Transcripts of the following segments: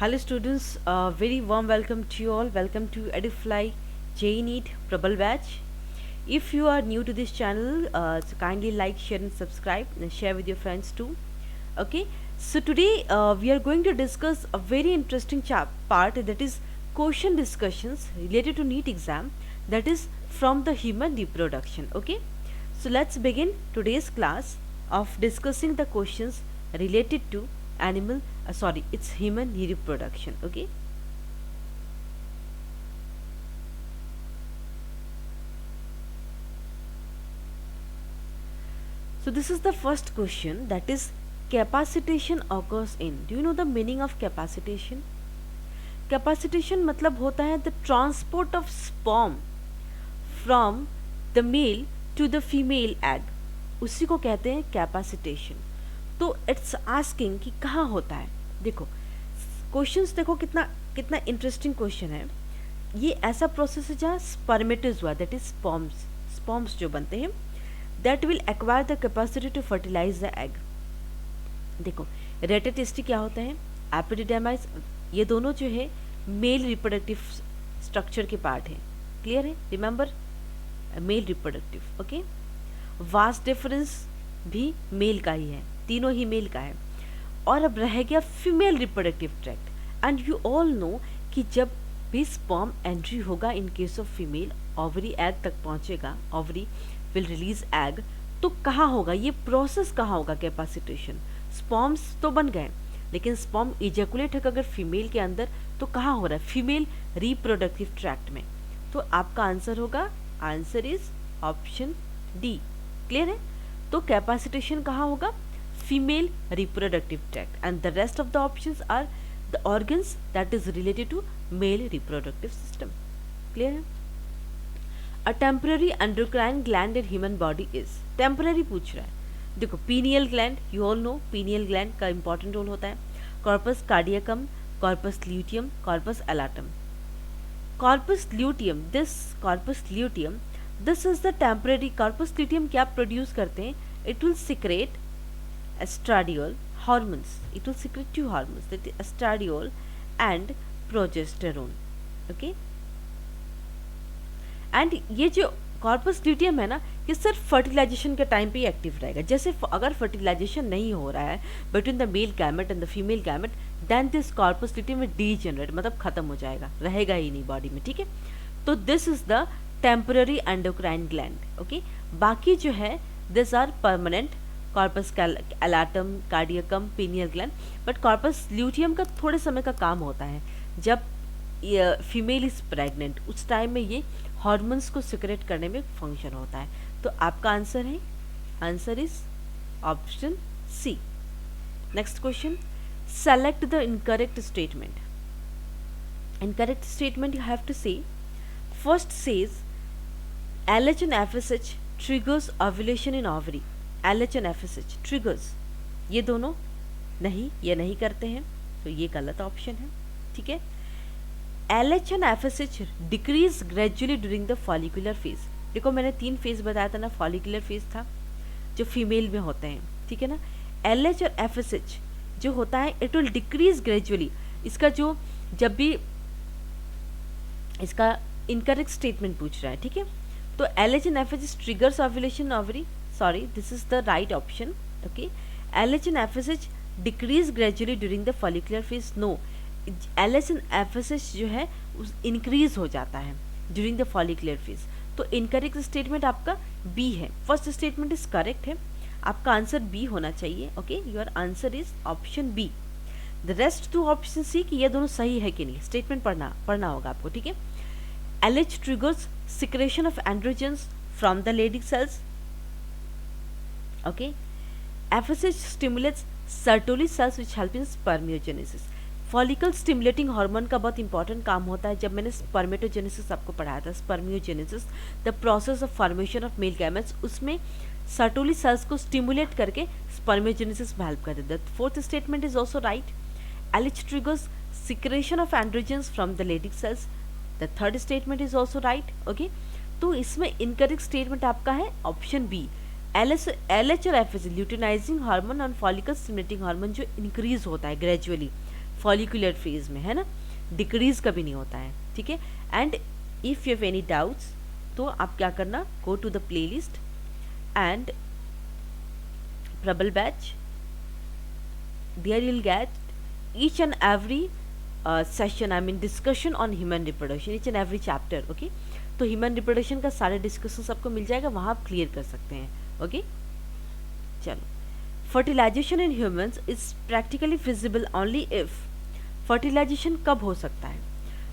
Hello students, very warm welcome to you all. Welcome to Edify JNEET Prabal batch. If you are new to this channel, so kindly like, share and subscribe and share with your friends too. Okay, so today we are going to discuss a very interesting part, that is question discussions related to NEET exam, that is from the human reproduction. Okay, so let's begin today's class of discussing the questions related to it's human reproduction. Okay, so this is the first question, that is capacitation occurs in. Do you know the meaning of capacitation? Capacitation मतलब होता है the transport of sperm from the male to the female egg, उसी को कहते हैं capacitation. तो it's asking कि कहाँ होता है. देखो क्वेश्चंस, देखो कितना कितना इंटरेस्टिंग क्वेश्चन है. ये ऐसा प्रोसेस है जहाँ स्पर्मेटोज हुआ, दैट इज स्पर्म्स जो बनते हैं, that will acquire the capacity to fertilise the egg. देखो रेटेटिस्टी क्या होता है, एपिडिडेमाइस, ये दोनों जो है मेल रिप्रोडक्टिव स्ट्रक्चर के पार्ट हैं. क्लियर है? Remember, male reproductive. Okay, vast difference भी मेल का ही है, तीनों ही मेल का है. और अब रह गया female reproductive tract. And you all know कि जब भी स्पर्म एंट्री होगा इन case of female, ovary egg तक पहुंचेगा, ओवरी विल रिलीज एग, तो कहाँ होगा ये प्रोसेस, कहाँ होगा कैपेसिटेशन. स्पर्म्स तो बन गए, लेकिन स्पर्म इजैकुलेट होगा अगर फीमेल के अंदर, तो कहाँ हो रहा है, फीमेल रिप्रोडक्टिव ट्रैक्ट में. तो आपका आंसर होगा, answer is option D. Clear है? तो कैपेसिटेशन कहाँ होगा, female reproductive tract, and the rest of the options are the organs that is related to male reproductive system. Clear है? A temporary endocrine gland in human body is, temporary पूछ रहा है. देखो pineal gland, you all know pineal gland का important role होता है. Corpus cardiacum, corpus luteum, corpus allatum. Corpus luteum, this is the temporary. Corpus luteum क्या produce करते हैं, it will secrete estradiol hormones, it will secrete two hormones, that is estradiol and progesterone. Okay, and ये जो corpus luteum है ना, ये सिर्फ fertilisation के टाइम पे ही एक्टिव रहेगा. जैसे अगर फर्टिलाइजेशन नहीं हो रहा है between the male gamete and the female gamete, then this corpus luteum में डीजेनरेट, मतलब खत्म हो जाएगा, रहेगा ही नहीं बॉडी में. ठीक है, तो this is the temporary endocrine gland. Okay, बाकी जो है this are permanent, corpus allatum, cardiacum, pineal gland. But corpus luteum का थोड़े समय का काम होता है, जब फीमेल इज प्रेग्नेंट उस टाइम में ये हार्मोन्स को सिक्रेट करने में फंक्शन होता है. तो आपका आंसर है, answer is option C. Next question, select the incorrect statement. Incorrect statement you have to say, first says LH and FSH triggers ovulation in ovary. LH and FSH triggers, ये दोनों नहीं, ये नहीं करते हैं, तो ये गलत ऑप्शन है. ठीक है, LH and FSH decrease gradually during the follicular phase. देखो मैंने 3 फेज बताया था ना, फॉलिकुलर फेज था जो फीमेल में होते हैं. ठीक है ना, LH और FSH जो होता है इट विल डिक्रीज ग्रेजुअली. इसका जो जब भी इसका इनकरेक्ट स्टेटमेंट पूछ रहा है, ठीक है, तो LH and FSH triggers ovulation ovary, sorry this is the right option. okay, LH and FSH decrease gradually during the follicular phase. no, LH and FSH जो है इंक्रीज हो जाता है ड्यूरिंग द फॉलिकुलर फेज. तो incorrect statement आपका B है. First statement is correct है, आपका आंसर बी होना चाहिए. Okay, your answer is option B. The rest two option C कि ये दोनों सही है कि नहीं, स्टेटमेंट पढ़ना होगा आपको. ठीक है, LH triggers secretion of androgens from the Leydig cells. Okay, FSH stimulates Sertoli cells which help in spermiogenesis. Follicle stimulating hormone का बहुत इंपॉर्टेंट काम होता है. जब मैंने स्पर्मेटोजेनेसिस आपको पढ़ाया था, spermiogenesis the process of formation of male gametes, उसमें सर्टोली सेल्स को स्टिमुलेट करके स्पर्मियोजेनेसिस में हेल्प कर देता है. Fourth statement is also right. LH triggers secretion of androgens from the Leydig cells. The third statement is also right. Okay, तो इसमें incorrect statement आपका है ऑप्शन बी. LH और FSH ल्यूटिनाइजिंग हार्मोन और फॉलिकल स्टिमुलेटिंग हार्मोन जो increase होता है gradually follicular phase में, है ना, डिक्रीज कभी नहीं होता है, ठीक है। And if you have any doubts तो आप क्या करना, go to the playlist and Prabal batch, there you'll get each and every session, I mean discussion on human reproduction, each and every chapter, okay। तो ह्यूमन रिप्रोडक्शन का सारे discussion आपको मिल जाएगा, वहाँ आप क्लियर कर सकते हैं, ओके। चलो, fertilisation in humans is practically feasible only if, fertilisation कब हो सकता है,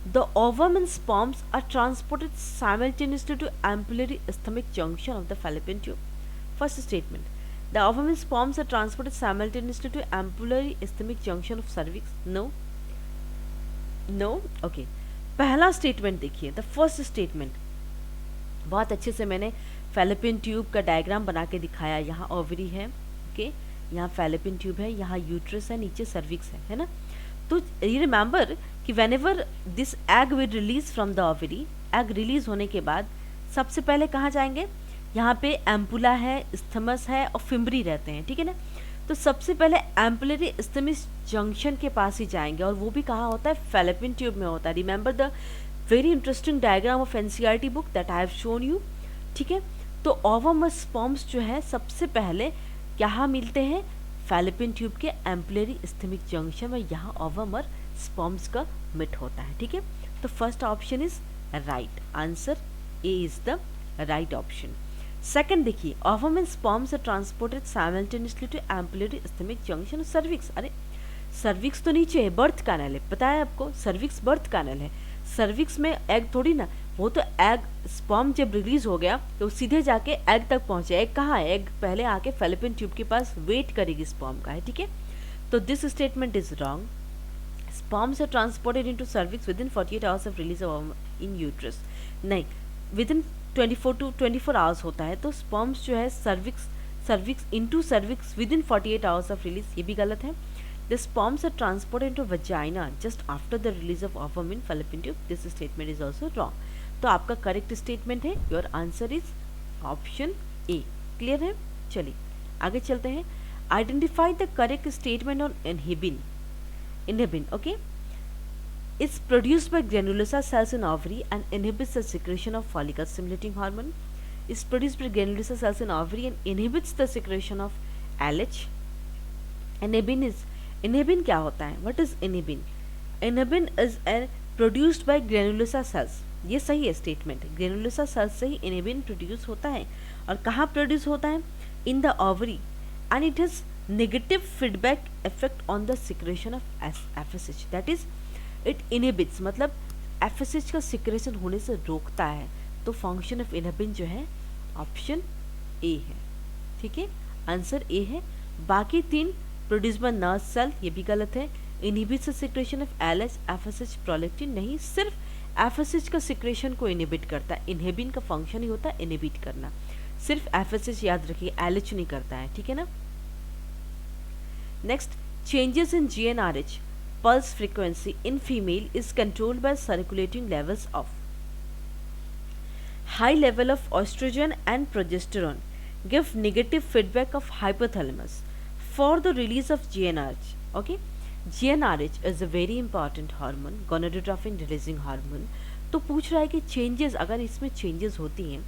the ovum and sperms are transported simultaneously to ampullary isthmic junction of the fallopian tube. First statement, the ovum and sperms are transported simultaneously to ampullary ischemic junction of cervix, no, no, okay। पहला statement देखिए, the first statement, बहुत अच्छे से मैंने fallopian tube का diagram बना के दिखाया। यहाँ ओवरी है, ओके, यहाँ फैलोपियन ट्यूब है, यहाँ यूट्रस है, नीचे सर्विक्स है ना। तो यू रिमेंबर कि whenever this egg will release from the ovary, egg release होने के बाद सबसे पहले कहाँ जाएंगे, यहाँ पे एम्पुला है, स्थमस है और फिम्बरी रहते हैं, ठीक है ना। तो सबसे पहले एम्पुलरी स्थमिस जंक्शन के पास ही जाएंगे, और वो भी कहाँ होता है, फैलोपियन ट्यूब में होता है। Remember the very interesting diagram of NCERT book that I have shown you, ठीक है। तो ओवम और स्पर्म्स जो है सबसे पहले यहाँ मिलते हैं, फैलोपियन ट्यूब के एम्पुलरी स्थमिक जंक्शन में, यहाँ ओवम और स्पर्म्स का मिट होता है, ठीक है। तो first option is right, answer A is the right option. Second देखिए, ovum and sperms are transported simultaneously to ampullary isthmic junction cervix. अरे सर्विक्स तो नीचे है, बर्थ कैनल है, पता है आपको, सर्विक्स बर्थ कैनल है। सर्विक्स में एग थोड़ी ना, वो तो एग स्पर्म जब रिलीज हो गया तो सीधे जाके एग तक पहुंचे। एग कहाँ है, एग पहले आके फैलोपियन ट्यूब के पास वेट करेगी स्पर्म का, है, ठीक है। तो this statement is wrong. Sperms are transported into cervix within 48 hours of release of in uterus, नहीं, विद इन 24 to 24 आवर्स होता है। तो स्पर्म्स जो है cervix into cervix within 48 hours of release, ये भी गलत है। The sperms are transported into vagina just after the release of ovum in fallopian tube, this statement is also wrong. तो आपका करेक्ट स्टेटमेंट है, your answer is option A. Clear है, चलिए आगे चलते हैं। Identify the correct statement on inhibin. Inhibin, okay, is produced by granulosa cells in ovary and inhibits the secretion of follicle stimulating hormone. Is produced by granulosa cells in ovary and inhibits the secretion of LH. Inhibin क्या होता है? What is inhibin? Inhibin is produced by granulosa cells. ये सही है statement, granulosa cells से ही inhibin produce होता है। और कहाँ प्रोड्यूस होता है? In the ovary, and it has negative feedback effect on the secretion of FSH. That is, it inhibits, मतलब एफएसएच का सिक्रेशन होने से रोकता है। तो फंक्शन ऑफ इनहिबिन जो है ऑप्शन ए है, ठीक है, आंसर ए है। बाकी तीन प्रोड्यूस बाय नर्व सेल, ये भी गलत है। Inhibits the secretion of LH, FSH, prolactin नहीं, सिर्फ एफएसएच का सिक्रेशन को इनहिबिट करता है। इनहिबिन का फंक्शन ही होता है इनहिबिट करना, सिर्फ एफएसएच याद रखिए, एलएच नहीं करता है, ठीक है ना। Next, changes in GnRH pulse frequency in female is controlled by circulating levels of high level of estrogen and progesterone give negative feedback of hypothalamus for the release of GnRH. Okay, GnRH is a very important hormone, gonadotropin releasing hormone. तो पूछ रहा है कि changes, अगर इसमें changes होती हैं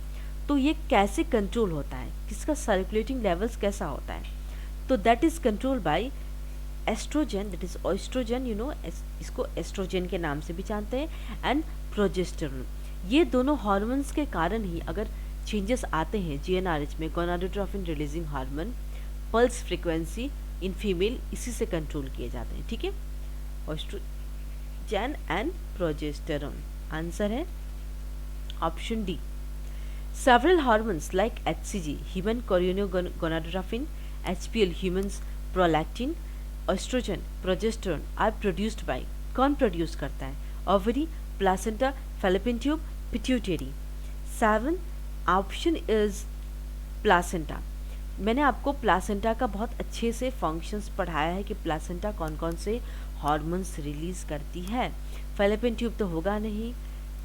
तो ये कैसे कंट्रोल होता है, किसका सर्कुलेटिंग लेवल्स कैसा होता है। तो that is control by estrogen, that is oestrogen, you know, इसको एस्ट्रोजन के नाम से भी जानते हैं, एंड प्रोजेस्टेरोन। ये दोनों हार्मोन्स के कारण ही अगर चेंजेस आते हैं जीएनआरएच में, gonadotrophin releasing hormone, pulse frequency in female, इसी से कंट्रोल किए जाते हैं, ठीक है, ऑस्ट्रोजन एंड प्रोजेस्टेरोन। आंसर है option D. Several hormones like hCG, human chorionic gonadotrophin, HPL, humans prolactin, estrogen, progesterone are produced by, कौन प्रोड्यूस करता है? Ovary, placenta, fallopian tube, pituitary. 7 option is placenta. मैंने आपको प्लासेंटा का बहुत अच्छे से फंक्शंस पढ़ाया है कि प्लासेंटा कौन कौन से हार्मोन्स रिलीज करती है। फैलोपियन ट्यूब तो होगा नहीं,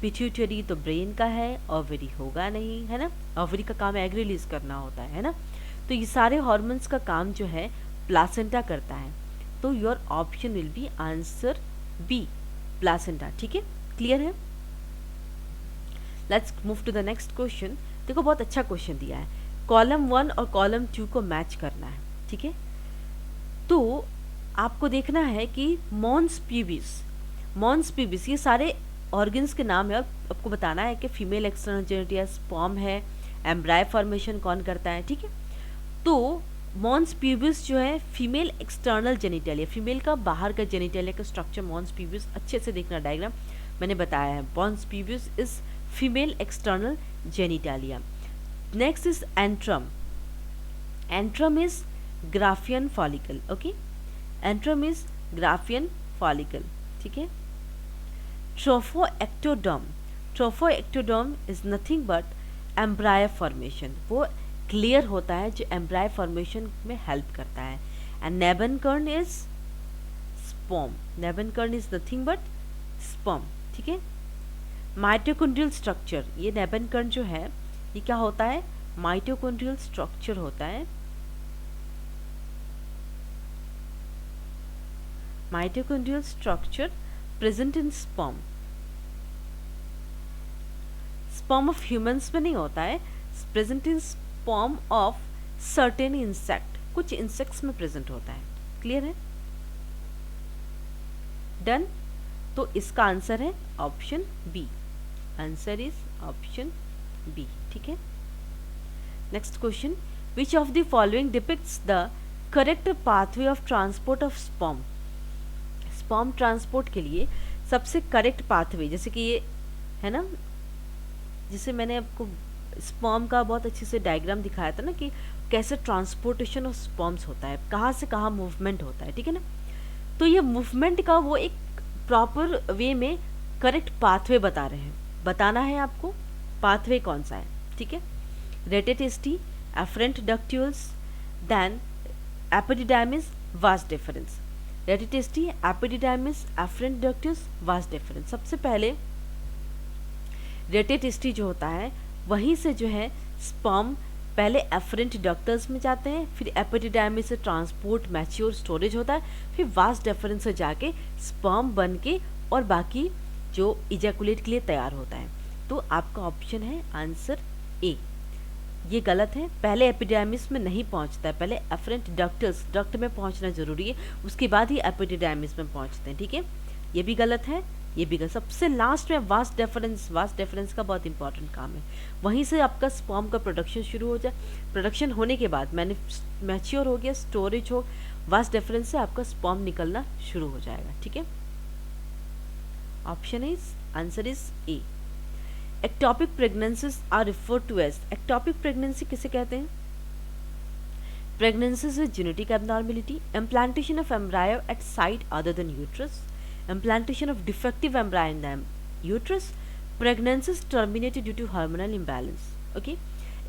पिट्यूटरी तो ब्रेन का है, ओवरी होगा नहीं, है ना, ओवरी का काम एग रिलीज करना होता है ना। तो ये सारे हार्मोन्स का काम जो है प्लासेंटा करता है। तो your option will be answer B, placenta. ठीक है, क्लियर है? Let's move to the next question. देखो बहुत अच्छा क्वेश्चन दिया है, कॉलम 1 और कॉलम 2 को मैच करना है। ठीक है, तो आपको देखना है कि मॉन्स प्यूबिस ये सारे ऑर्गन्स के नाम है, और आपको बताना है कि फीमेल एक्सटर्नल जेनिटल स्पर्म है, एम्ब्राय फॉर्मेशन कौन करता है। ठीक है, तो मॉन्स प्यूबिस जो है फीमेल एक्सटर्नल जेनिटल, फीमेल का बाहर का जेनिटल का स्ट्रक्चर मॉन्स प्यूबिस, अच्छे से देखना डायग्राम मैंने बताया है। Mons pubis is female external genitalia. Next is antrum, antrum is Graafian follicle. Okay, antrum is Graafian follicle. ठीक है, trophectoderm, trophectoderm is nothing but embryo formation, वो क्लियर होता है जो एम्ब्राय फॉर्मेशन में हेल्प करता है। And nebenkern is sperm, nebenkern is nothing but sperm. ठीक है, माइटोकॉन्ड्रियल स्ट्रक्चर, ये नेबनकर्न जो है ये क्या होता है, माइटोकॉन्ड्रियल स्ट्रक्चर होता है। Mitochondrial structure present in sperm, sperm of humans में नहीं होता है, present in sperm of certain insect, कुछ इंसेक्ट्स में प्रेजेंट होता है। क्लियर है? डन। तो इसका आंसर है option B, answer is option B. ठीक है, next question, which of the following depicts the correct pathway of transport of sperm, sperm transport के लिए सबसे करेक्ट पाथवे, जैसे कि ये है ना, जिसे मैंने आपको स्पर्म का बहुत अच्छे से डायग्राम दिखाया था ना कि कैसे ट्रांसपोर्टेशन ऑफ स्पर्म्स होता है, कहाँ से कहाँ मूवमेंट होता है। ठीक है ना, तो ये मूवमेंट का वो एक प्रॉपर वे में करेक्ट पाथवे बता रहे हैं, बताना है आपको पाथवे कौन सा है। ठीक है, rete testis, efferent ductules, then epididymis, vas deferens. Rete testis, epididymis, efferent ductules, vas deferens. सबसे पहले रेटेटेस्टी जो होता है वहीं से जो है स्पर्म पहले एफरेंट डक्टर्स में जाते हैं, फिर एपिडिडाइमिस से ट्रांसपोर्ट, मैच्योर, स्टोरेज होता है, फिर वास डिफरेंस से जाके स्पर्म बन के और बाकी जो इजैकुलेट के लिए तैयार होता है। तो आपका ऑप्शन है आंसर ए। ये गलत है, पहले एपिडिडाइमिस में नहीं पहुंचता है, पहले एफरेंट डक्टर्स, डक्ट में पहुंचना जरूरी है, उसके बाद ही एपिडिडाइमिस में पहुंचते हैं। ठीक है, ये भी गलत है, ये भी गलत। सबसे लास्ट में वास डिफरेंस, वास डिफरेंस का बहुत इंपॉर्टेंट काम है, वहीं से आपका स्पर्म का प्रोडक्शन शुरू हो जाए, प्रोडक्शन होने के बाद मैच्योर हो गया, स्टोरेज हो, वास डिफरेंस से आपका स्पर्म निकलना शुरू हो जाएगा। ठीक है, option is answer is A. Ectopic pregnancies are referred to as, ectopic pregnancy किसे कहते हैं? Pregnancies with genetic abnormality, implantation of embryo at site other than uterus, implantation of defective embryo in the uterus, pregnancies terminated due to hormonal imbalance. Okay,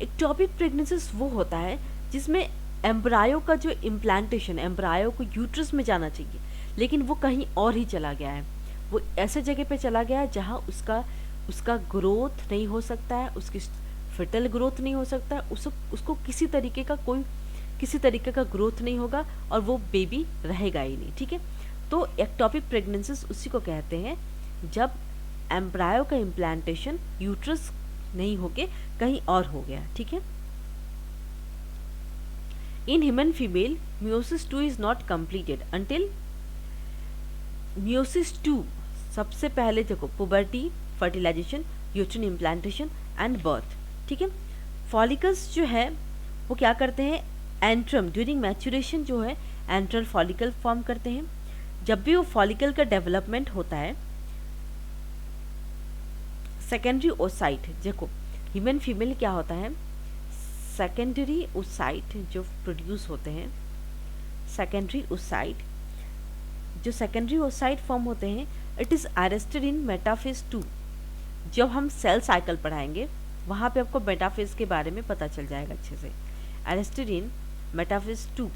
ectopic pregnancies वो होता है जिसमें embryo का जो implantation, embryo को uterus में जाना चाहिए लेकिन वो कहीं और ही चला गया है, वो ऐसे जगह पे चला गया है जहाँ उसका ग्रोथ नहीं हो सकता है, उसकी फिटल ग्रोथ नहीं हो सकता है, उसको किसी तरीके का ग्रोथ नहीं होगा और वो बेबी रहेगा ही नहीं। ठीक है, तो एक्टोपिक प्रेगनेंसीज उसी को कहते हैं जब एम्ब्रायो का इम्प्लांटेशन यूट्रस नहीं होके कहीं और हो गया। ठीक है, in human female meiosis 2 is not completed until meiosis 2, सबसे पहले देखो puberty, fertilisation, uterine implantation and birth. ठीक है, फॉलिकल्स जो है वो क्या करते हैं, एंट्रम ड्यूरिंग मैच्यूरेशन जो है एंट्रल फॉलिकल फॉर्म करते हैं। जब भी वो फॉलिकल का डेवलपमेंट होता है, सेकेंडरी ओसाइट, देखो ह्यूमन फीमेल क्या होता है, सेकेंडरी ओसाइट जो प्रोड्यूस होते हैं, सेकेंडरी ओसाइट, जो सेकेंडरी ओसाइट फॉर्म होते हैं, it is arrested in metaphase 2। जब हम सेल साइकिल पढ़ाएंगे वहाँ पे आपको मेटाफेज के बारे में पता चल जाएगा अच्छे से, अरेस्टेड इन मेटाफेज 2।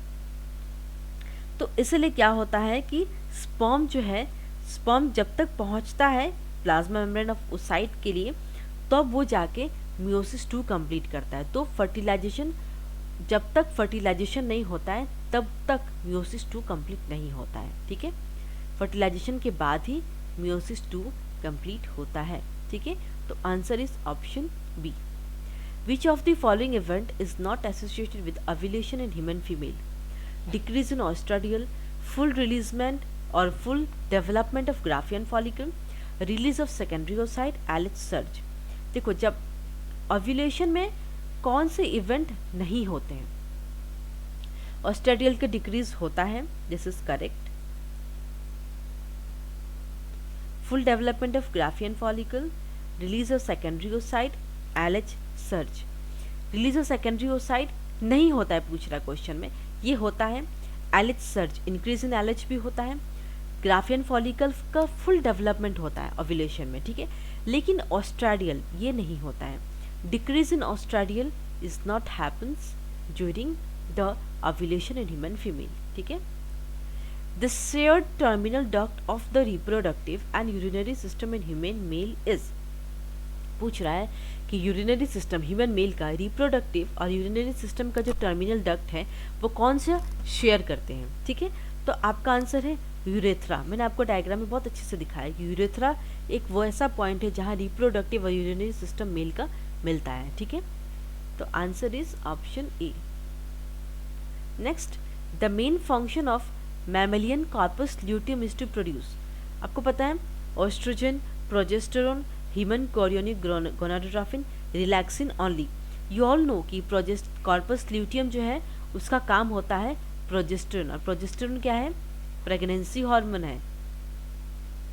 तो इसलिए क्या होता है कि स्पर्म जो है, स्पर्म जब तक पहुंचता है प्लाज्मा मेम्ब्रेन ऑफ ओसाइट के लिए तब तो वो जाके मियोसिस 2 कंप्लीट करता है। तो फर्टिलाइजेशन, जब तक फर्टिलाइजेशन नहीं होता है तब तक मियोसिस 2 कंप्लीट नहीं होता है, ठीक है। फर्टिलाइजेशन के बाद ही मियोसिस 2 कंप्लीट होता है, ठीक है। तो answer is option B. Which of the following event is not associated with ovulation in human female? Decrease in oestradiol, full releasement और full development of Graafian follicle, release of secondary oocyte, LH surge. देखो, जब ovulation में कौन से event नहीं होते हैं? ऑस्ट्रेडियल का डिक्रीज होता है, this is correct. Full development of Graafian follicle, release of secondary oocyte, LH surge. Release of secondary oocyte नहीं होता है, पूछ रहा क्वेश्चन में, ये होता है Ilyich surge, increase in Ilyich भी होता है। ग्राफियन फॉलिकल का फुल डेवलपमेंट होता है ओव्यूलेशन में, ठीक है, लेकिन ऑस्ट्रेडियल ये नहीं होता है। Decrease in oestradiol is not happens during the ovulation in human female, ठीक है। The shared terminal duct of the reproductive and urinary system in human male is, पूछ रहा है कि यूरिनरी सिस्टम ह्यूमन मेल का रिप्रोडक्टिव और urinary system का जो टर्मिनल डक्ट है वो कौन सा शेयर करते हैं, ठीक है। तो आपका आंसर है यूरेथ्रा। मैंने आपको डायग्राम में बहुत अच्छे से दिखाया कि यूरेथ्रा एक वो ऐसा पॉइंट है जहाँ रिप्रोडक्टिव और यूरिनरी सिस्टम मेल का मिलता है, ठीक है। तो answer is option A. Next, the main function of mammalian corpus luteum is to produce, आपको पता है oestrogen, progesterone, human chorionic gonadotrophin, relaxin only. You all know कि कॉर्पस ल्यूटियम जो है उसका काम होता है प्रोजेस्टेरोन, और प्रोजेस्टेरोन क्या है? प्रेगनेंसी हार्मोन है,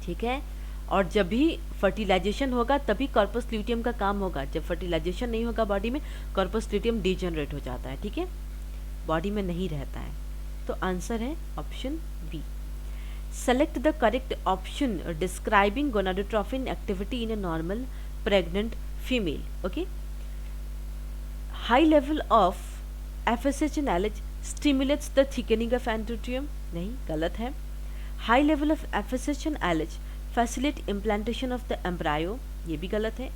ठीक है। और जब भी फर्टिलाइजेशन होगा तभी कॉर्पस ल्यूटियम का काम होगा। जब फर्टिलाइजेशन नहीं होगा बॉडी में, कॉर्पस ल्यूटियम डिजेनरेट हो जाता है, ठीक है, बॉडी में नहीं रहता है। तो आंसर है option B. Select the correct option describing gonadotrophin activity in a normal pregnant female. Okay. High level of FSH in LH stimulates the thickening of endometrium. नहीं, गलत है। High level of FSH in LH facilitate implantation of the embryo. ये भी गलत है।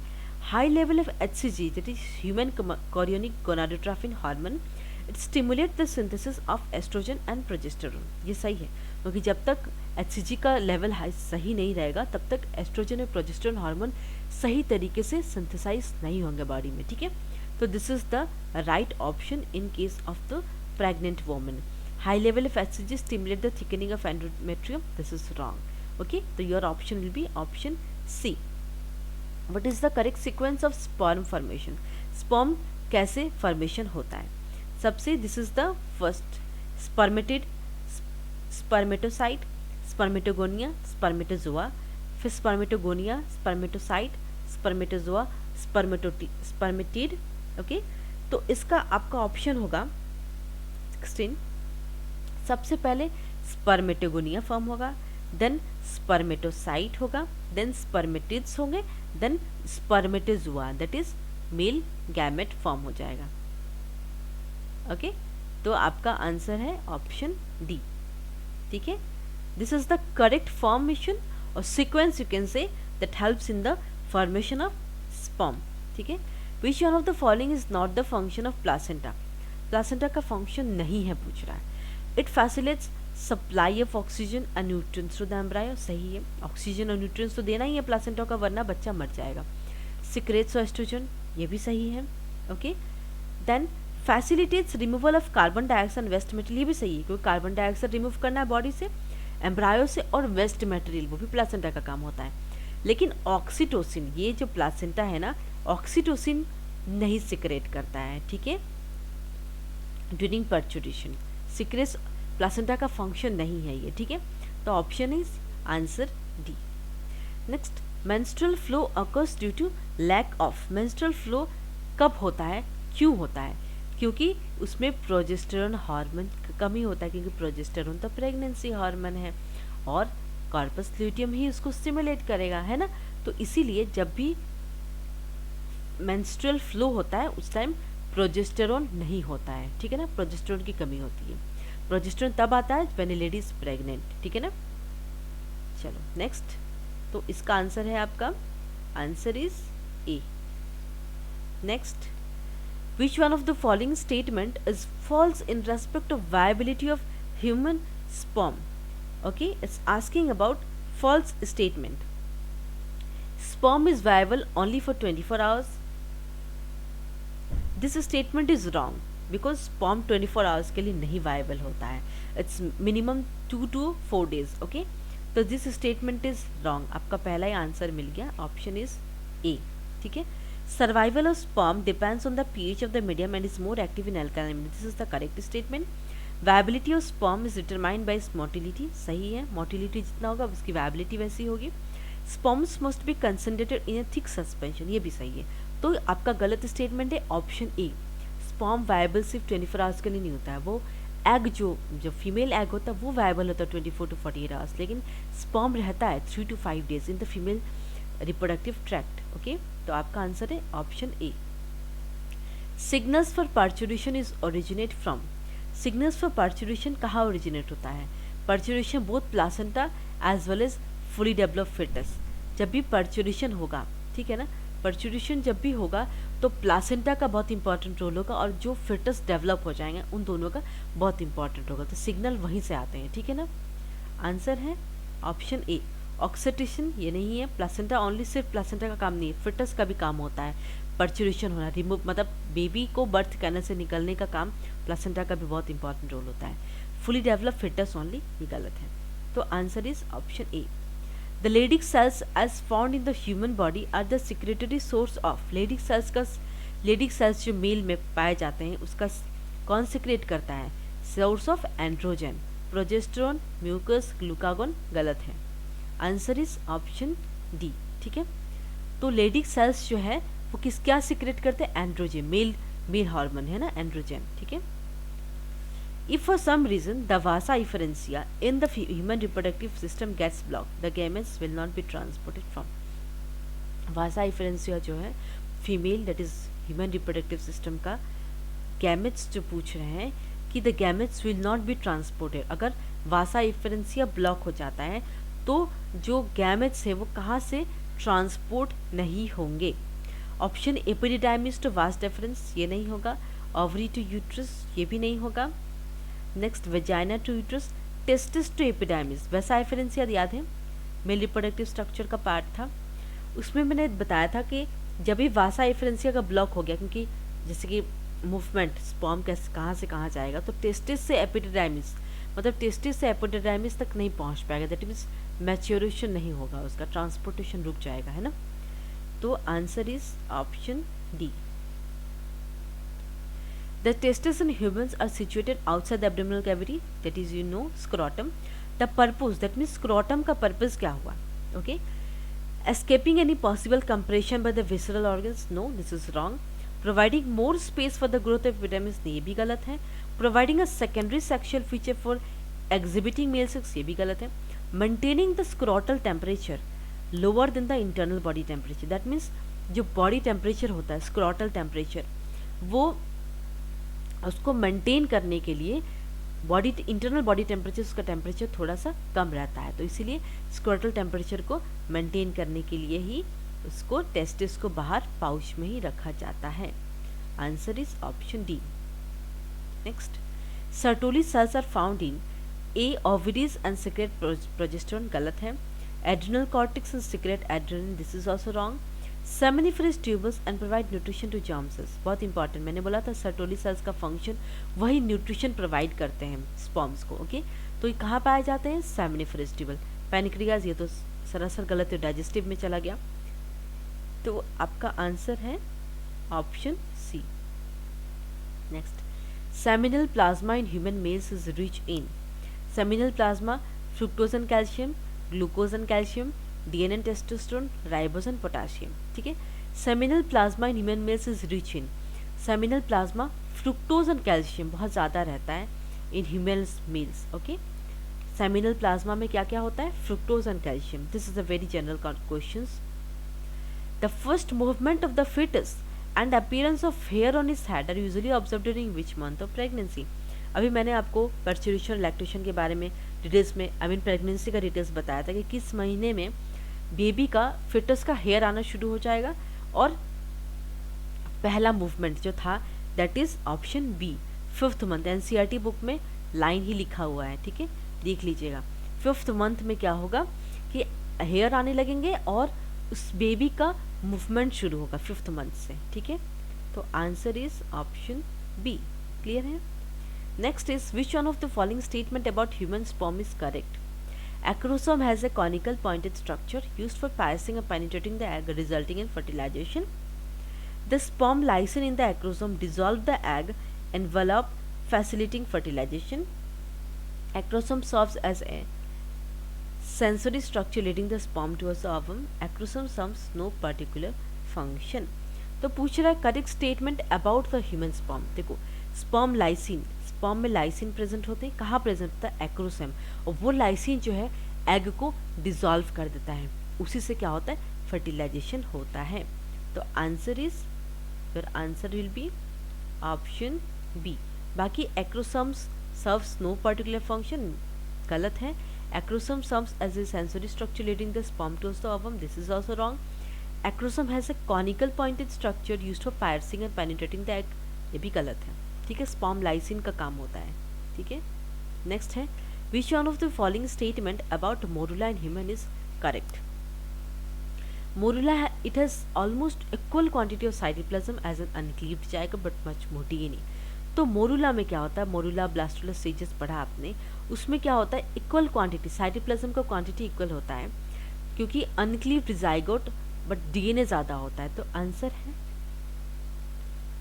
High level of HCG, that is human chorionic gonadotrophin hormone, it stimulates the synthesis of estrogen and progesterone. ये सही है, क्योंकि जब तक HCG का लेवल सही नहीं रहेगा तब तक एस्ट्रोजन और प्रोजेस्टेरोन हार्मोन सही तरीके से सिंथेसाइज नहीं होंगे बॉडी में, ठीक है। तो this is the right option in case of the pregnant woman. High level of HCG stimulate the thickening of endometrium, this is wrong. Okay, तो your option will be option C. What is the correct sequence of sperm formation? Sperm कैसे formation होता है? सबसे this is the first spermatid, spermatocyte, spermatogonia, spermatozoa, फिर spermatogonia, spermatocyte, spermatozoa, spermatid. Okay, तो इसका आपका option होगा 16। सबसे पहले स्पर्मेटोगोनिया फॉर्म होगा, देन स्पर्मेटोसाइट होगा, देन स्पर्मेटिड्स होंगे, then spermatozoa, that is male gamete form हो जाएगा। ओके, तो आपका आंसर है ऑप्शन डी, ठीक है। This is the correct formation और sequence you can say that helps in the formation of sperm, ठीक है। Which one of the following is not the function of placenta? Placenta का function नहीं है, पूछ रहा है। It facilitates supply of oxygen and nutrients to the embryo, सही है, ऑक्सीजन और न्यूट्रिएंट्स तो देना ही है प्लासेंटा का, वरना बच्चा मर जाएगा। सिक्रेट्स एस्ट्रोजन, ये भी सही है। Okay, then facilitates removal of carbon dioxide waste material, ये भी सही है, क्योंकि कार्बन डाइऑक्साइड रिमूव करना है बॉडी से, एम्ब्रायो से, और वेस्ट मटेरियल वो भी प्लासेंटा का काम होता है। लेकिन ऑक्सीटोसिन, ये जो प्लासेंटा है ना, ऑक्सीटोसिन नहीं सिक्रेट करता है, ठीक है, ड्यूरिंग पर्चुरेशन। सिक्रेट्स प्लासेंटा का फंक्शन नहीं है ये, ठीक है। तो option is answer D. Next, menstrual flow occurs due to lack of. Menstrual flow कब होता है, क्यों होता है? क्योंकि उसमें प्रोजेस्टेरोन हार्मोन की कमी होता है, क्योंकि प्रोजेस्टेरोन तो प्रेगनेंसी हार्मोन है और कॉर्पस ल्यूटियम ही उसको स्टिमुलेट करेगा, है ना। तो इसीलिए जब भी मेंस्ट्रुअल फ्लो होता है उस टाइम प्रोजेस्टेरोन नहीं होता है, ठीक है ना, प्रोजेस्टेरोन की कमी होती है। प्रोजेस्टेरोन तब आता है when A lady is pregnant, ठीक है ना। चलो नेक्स्ट, तो इसका आंसर है आपका, answer is A. Next, Which one of the following statement is false in respect of viability of human sperm? Okay, it's asking about false statement. Sperm is viable only for 24 hours. This statement is wrong because sperm 24 hours के लिए नहीं viable होता है. It's minimum 2 to 4 days. Okay, तो this statement is wrong. आपका पहला ही answer मिल गया. Option is a. ठीक है. Survival of sperm depends on the pH of the medium and is more active in alkaline. This is the correct statement. Viability of sperm is determined by its motility. सही है. Motility जितना होगा उसकी viability वैसी होगी. Sperms must be concentrated in a thick suspension. ये भी सही है. तो आपका गलत स्टेटमेंट है ऑप्शन ए. स्पर्म वायबल सिर्फ 24 आवर्स के लिए नहीं होता है. वो एग जो फीमेल एग होता है वो वायबल होता है 24 to 48 आवर्स, लेकिन स्पर्म रहता है 3 to 5 days in the female reproductive tract. Okay, तो आपका आंसर है option A. Signals for parturition is originate from. Signals for parturition कहाँ ओरिजिनेट होता है? Parturition both placenta as well as fully develop foetus. जब भी पार्चुरेशन होगा, ठीक है ना, पार्चुरेशन जब भी होगा तो प्लासेंटा का बहुत इंपॉर्टेंट रोल होगा और जो फिटस डेवलप हो जाएंगे उन दोनों का बहुत इंपॉर्टेंट होगा. तो सिग्नल वहीं से आते हैं. ठीक है ना. आंसर है ऑप्शन ए. ऑक्सीटेशन ये नहीं है. प्लासेंटा ओनली सिर्फ प्लासेंटा का काम नहीं है, फिटस का भी काम होता है. पर्चुरेशन होना, रिमूव मतलब बेबी को बर्थ करने से निकलने का काम प्लासेंटा का भी बहुत इंपॉर्टेंट रोल होता है. फुली डेवलप फिटस ओनली, ये गलत है. तो answer is option A. The Leydig cells as found in the human body are the secretory source of. Leydig cells जो मेल में पाए जाते हैं उसका कौन सिक्रेट करता है? Source of androgen, progesterone, mucus, glucagon. गलत है. Answer is option D. ठीक है. तो लेडिक सेल्स जो है वो क्या सिक्रेट करते हैं? एंड्रोजन, मेल हार्मोन है ना, एंड्रोजन. ठीक है. If for some reason the vasa efferentia in the human reproductive system gets blocked, the gametes will not be transported from. vasa efferentia जो है female that is human reproductive system का gametes जो पूछ रहे हैं कि the gametes will not be transported. अगर वासा efferentia block हो जाता है तो जो गैमेट्स है वो कहाँ से ट्रांसपोर्ट नहीं होंगे? Option epididymis to vas deferens ये नहीं होगा. ओवरी टू यूट्रस ये भी नहीं होगा. Next vagina to uterus, testis to epididymis. Vasa efferentia याद है मेल रिप्रोडक्टिव स्ट्रक्चर का पार्ट था, उसमें मैंने बताया था कि जब भी वासा इफरेंसिया का ब्लॉक हो गया, क्योंकि जैसे कि मूवमेंट स्पर्म कहाँ से कहाँ जाएगा, तो टेस्टिस से एपिडाइमिस मतलब टेस्टिस से एपिडाइमिस तक नहीं पहुंच पाएगा. दैट मीन्स मैच्योरेशन नहीं होगा, उसका ट्रांसपोर्टेशन रुक जाएगा, है ना. तो answer is option D. The testes in humans are situated outside the abdominal cavity, that is scrotum. The purpose, that means scrotum का purpose क्या हुआ? Okay, escaping any possible compression by the visceral organs? No, this is wrong. Providing more space for the growth of epidermis? ये भी गलत है. Providing a secondary sexual feature for exhibiting male sex? ये भी गलत है. Maintaining the scrotal temperature lower than the internal body temperature? That means जो body temperature होता है scrotal temperature, वो उसको मेंटेन करने के लिए बॉडी इंटरनल बॉडी टेम्परेचर, उसका टेम्परेचर थोड़ा सा कम रहता है, तो इसीलिए स्क्रोटल टेम्परेचर को मेंटेन करने के लिए ही उसको टेस्टिस को बाहर पाउच में ही रखा जाता है. Answer is option D. Next, Sertoli cells are found in a ovaries and secrete progesterone. गलत है. Adrenal cortex and secrete adrenaline. This is also wrong. Seminiferous tubules and provide nutrition to germ cells. बहुत important, मैंने बोला था Sertoli cells का function वही nutrition provide करते हैं स्पर्म्स को. ओके, तो ये कहाँ पाए जाते हैं? Seminiferous tubal. पैनिक्रियाज ये तो सरासर गलत है, डाइजेस्टिव में चला गया. तो आपका आंसर है option C. Next, seminal plasma in human males is rich in. Seminal plasma fructose and calcium, glucose and calcium, DNA and testosterone, ribose and potassium. ठीक है. Seminal plasma in human males is rich in. Seminal plasma fructose and calcium बहुत ज़्यादा रहता है in human males. Okay, seminal plasma में क्या क्या होता है? Fructose and calcium. This is a very general question. The first movement of the foetus and appearance of hair on his head are usually observe during which month of pregnancy. अभी मैंने आपको पर्चुरेशन lactation के बारे में details में pregnancy का details बताया था कि किस महीने में बेबी का फिटस का हेयर आना शुरू हो जाएगा और पहला मूवमेंट जो था that is option B, 5th month. NCERT book में लाइन ही लिखा हुआ है, ठीक है, देख लीजिएगा। 5th मंथ में क्या होगा कि हेयर आने लगेंगे और उस बेबी का मूवमेंट शुरू होगा 5th मंथ से, ठीक है। तो answer is option B. Clear है? Next is which one of the following statement about human sperm is correct? Acrosome has a conical pointed structure used for piercing and penetrating the egg, resulting in fertilization. The sperm lysine in the acrosome dissolve the egg envelope, facilitating fertilization. Acrosome serves as a sensory structure leading the sperm towards the ovum. Acrosome serves no particular function. तो पूछ रहा है correct statement about the human sperm. देखो, sperm lysine, sperm में lysine present होते हैं, कहाँ present होता है? एक्रोसोम। और वो लाइसिन जो है एग को डिसॉल्व कर देता है, उसी से क्या होता है? फर्टिलाइजेशन होता है। तो answer is, your answer will be option B. बाकी acrosomes serves no particular function, गलत है। Acrosome serves as a sensory structure leading the sperm towards the ovum, this is also wrong. Acrosome has a conical pointed structure used for piercing and penetrating the egg, ये भी गलत है, ठीक है। Sperm lysine का काम होता है, ठीक है। नेक्स्ट है which one of the following statement about morula in human is correct? Morula it has almost equal quantity of cytoplasm as an uncleaved जाएगा, बट मच मोटी ही नहीं। तो मोरुला में क्या होता है? मोरुला ब्लास्टुला स्टेजेस पढ़ा आपने, उसमें क्या होता है? इक्वल क्वांटिटी, साइटोप्लाज्म का क्वांटिटी इक्वल होता है, क्योंकि अनक्लीव्ड जाइगोट बट डीएनए ज़्यादा होता है। तो आंसर है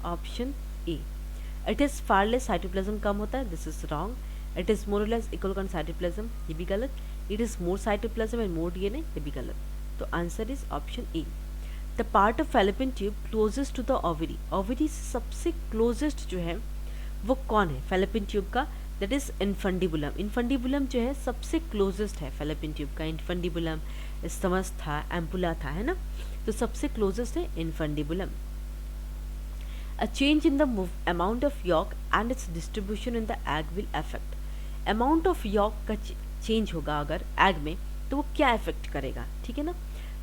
option A. It is far less, cytoplasm कम होता है, this is wrong. It is more or less equal on cytoplasm, ये भी गलत। It is more cytoplasm and more DNA, ये भी गलत। तो answer is option A. The part of fallopian tube closest to the ovary, ovary से सबसे closest जो है वो कौन है फैलोपियन ट्यूब का? That is infundibulum. इनफंडिबुलम जो है सबसे क्लोजेस्ट है फैलोपियन ट्यूब का। इनफंडिबुलम, स्टमस था, एम्पुला था, है ना, तो सबसे क्लोजेस्ट है infundibulum. A change in the amount of York and it's distribution in the egg will affect. Amount of yolk का चेंज होगा अगर एग में, तो वो क्या इफेक्ट करेगा, ठीक है ना?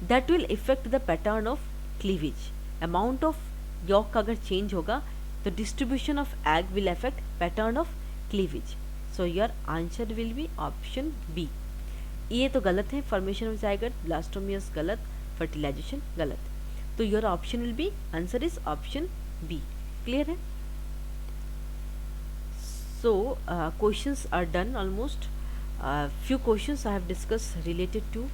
That will effect the pattern of cleavage. Amount of yolk का अगर चेंज होगा तो distribution of egg will affect pattern of cleavage. So your answer will be option B. ये तो गलत है, फॉर्मेशन ऑफ जाइगोट, ब्लास्टोमियस गलत, फर्टिलाइजेशन गलत। तो your option will be, answer is option B. Clear है? So questions are done almost. Few questions I have discuss related to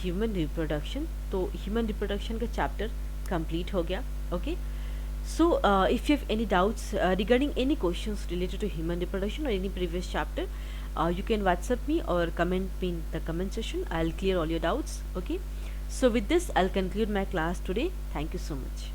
human reproduction. तो human reproduction का चैप्टर कंप्लीट हो गया। Okay, so if you have any doubts regarding any questions related to human reproduction or any previous chapter, you can WhatsApp me or comment me in the comment section. I'll clear all your doubts. Okay, so with this I'll conclude my class today. Thank you so much.